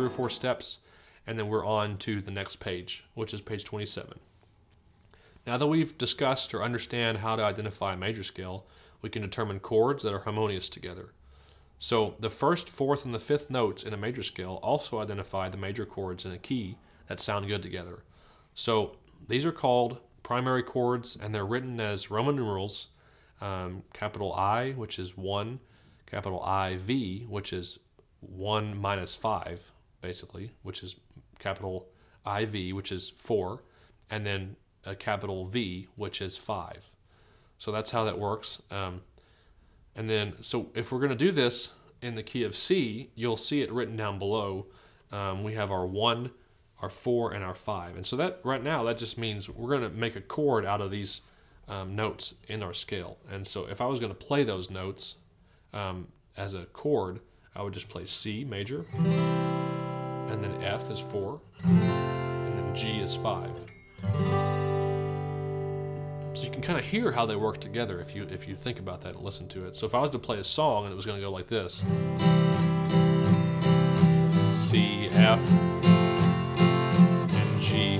3 or 4 steps, and then we're on to the next page, which is page 27. Now that we've discussed or understand how to identify a major scale, we can determine chords that are harmonious together. So the first, fourth, and the fifth notes in a major scale also identify the major chords in a key that sound good together. So these are called primary chords, and they're written as Roman numerals, capital I, which is 1, capital IV, which is 1 minus 5, basically, which is capital IV, which is 4, and then a capital V, which is 5. So that's how that works. And then, so if we're going to do this in the key of C, you'll see it written down below. We have our 1, our 4, and our 5. And so that right now, that just means we're going to make a chord out of these notes in our scale. And so if I was going to play those notes as a chord, I would just play C major, and then F is 4, and then G is 5. So you can kind of hear how they work together if you think about that and listen to it. So if I was to play a song and it was going to go like this: C, F, and G,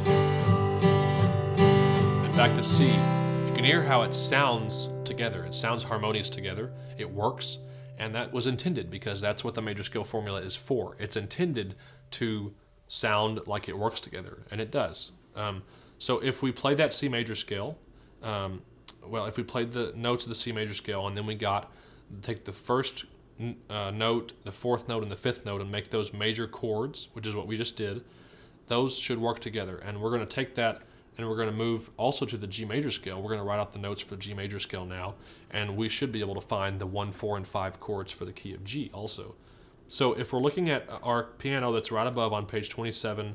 and back to C, you can hear how it sounds together. It sounds harmonious together. It works, and that was intended because that's what the major scale formula is for. It's intended to sound like it works together, and it does. So if we play that C major scale, well, if we played the notes of the C major scale and then we take the first note, the fourth note, and the fifth note and make those major chords, which is what we just did, those should work together. And we're going to take that and we're going to move also to the G major scale. We're going to write out the notes for G major scale now, and we should be able to find the 1, 4, and 5 chords for the key of G also. So if we're looking at our piano that's right above on page 27,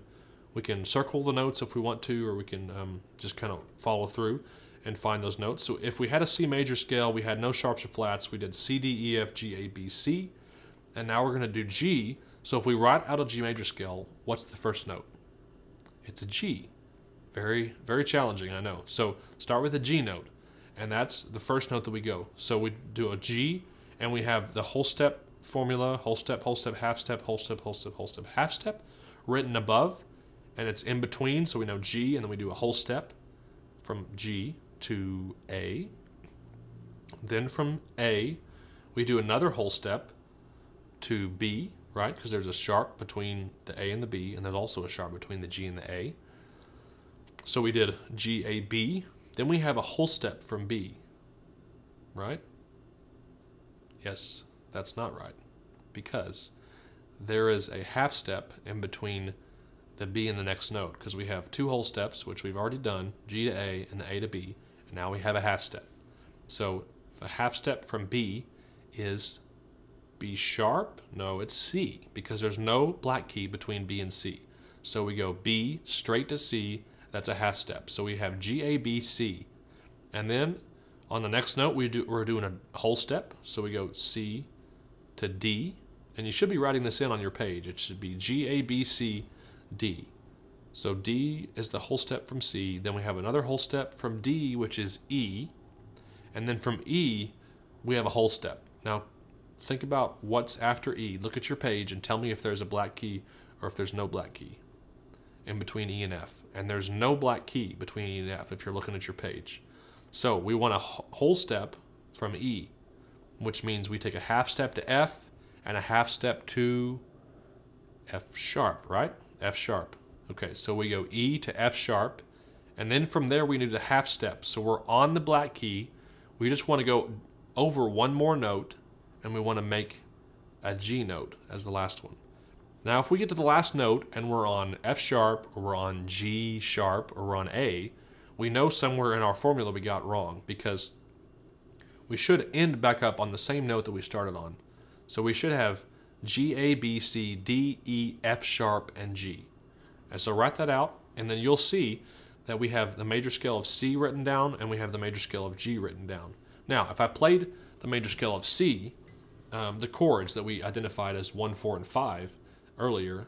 we can circle the notes if we want to, or we can just kind of follow through and find those notes. So if we had a C major scale, we had no sharps or flats, we did C, D, E, F, G, A, B, C, and now we're going to do G. So if we write out a G major scale, what's the first note? It's a G. Very, very challenging, I know. So start with a G note, and that's the first note that we go. So we do a G, and we have the whole step formula, whole step, half step, whole step, whole step, whole step, half step, written above, and it's in between, so we know G, and then we do a whole step from G to A. Then from A, we do another whole step to B, right? Because there's a sharp between the A and the B, and there's also a sharp between the G and the A. So we did G, A, B. Then we have a whole step from B, right? Yes, that's not right, because there is a half step in between the B and the next note, because we have 2 whole steps, which we've already done, G to A and the A to B, and now we have a half step. So a half step from B is B sharp? No, it's C, because there's no black key between B and C. So we go B straight to C, that's a half step. So we have G, A, B, C. And then on the next note, we're doing a whole step. So we go C to D, and you should be writing this in on your page. It should be G, A, B, C, D. So D is the whole step from C. Then we have another whole step from D, which is E. And then from E, we have a whole step. Now, think about what's after E. Look at your page and tell me if there's a black key or if there's no black key in between E and F. And there's no black key between E and F if you're looking at your page. So we want a whole step from E, which means we take a half step to F and a half step to F sharp, right? F sharp. Okay, so we go E to F sharp, and then from there we need a half step. So we're on the black key. We just want to go over one more note, and we want to make a G note as the last one. Now if we get to the last note and we're on F sharp, or we're on G sharp, or we're on A, we know somewhere in our formula we got wrong, because we should end back up on the same note that we started on. So we should have G, A, B, C, D, E, F sharp, and G. And so write that out, and then you'll see that we have the major scale of C written down, and we have the major scale of G written down. Now, if I played the major scale of C, the chords that we identified as 1, 4, and 5 earlier,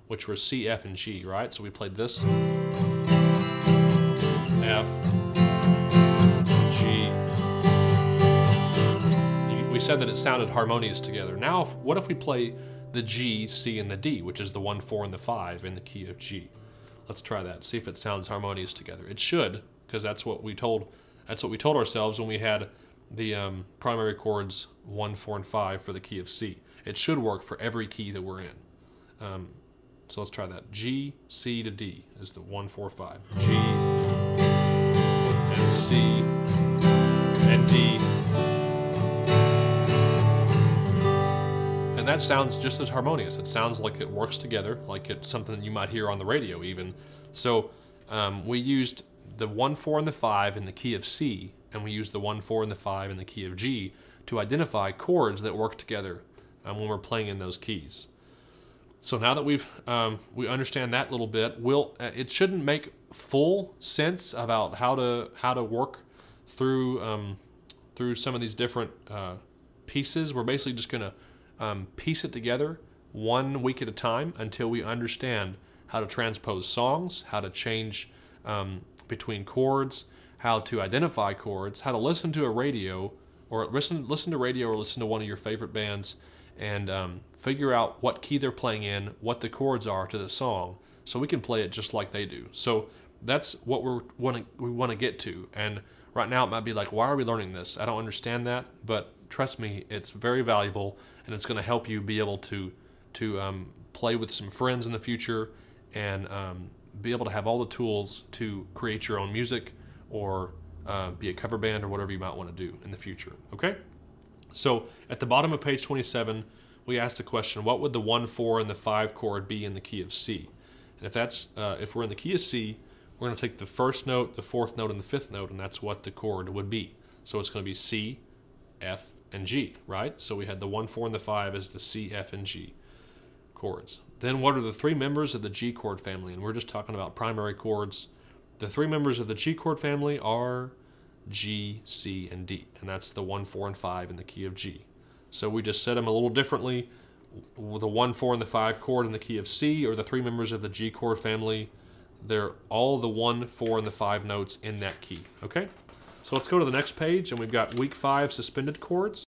which were C, F, and G, right? So we played this, F, G. We said that it sounded harmonious together. Now, what if we play the G, C, and the D, which is the 1, 4, and the 5 in the key of G. Let's try that. See if it sounds harmonious together. It should, because that's what we told ourselves when we had the primary chords 1, 4, and 5 for the key of C. It should work for every key that we're in. So let's try that. G, C to D is the 1, 4, 5. G and C and D. And that sounds just as harmonious. It sounds like it works together, like it's something you might hear on the radio even. So we used the 1, 4, and the 5 in the key of C, and we used the 1, 4, and the 5 in the key of G to identify chords that work together when we're playing in those keys. So now that we understand that little bit, it shouldn't make full sense about how to work through some of these different pieces. We're basically just going to piece it together 1 week at a time until we understand how to transpose songs, how to change between chords, how to identify chords, how to listen to a radio, or listen to radio, or listen to one of your favorite bands, and figure out what key they're playing in, what the chords are to the song, so we can play it just like they do. So that's what we want to get to. And right now it might be like, why are we learning this? I don't understand that, but trust me, it's very valuable, and it's going to help you be able to play with some friends in the future, and be able to have all the tools to create your own music, or be a cover band, or whatever you might want to do in the future. Okay? So at the bottom of page 27, we asked the question, what would the 1, 4, and the 5 chord be in the key of C? And if we're in the key of C, we're going to take the first note, the 4th note, and the 5th note, and that's what the chord would be. So it's going to be C, F, and G, right? So we had the 1, 4, and the 5 as the C, F, and G chords. Then what are the 3 members of the G chord family? And we're just talking about primary chords. The 3 members of the G chord family are G, C, and D, and that's the 1, 4, and 5 in the key of G. So we just set them a little differently. With the 1, 4, and the 5 chord in the key of C, or the 3 members of the G chord family, they're all the 1, 4, and the 5 notes in that key. Okay? So let's go to the next page, and we've got week 5 suspended chords.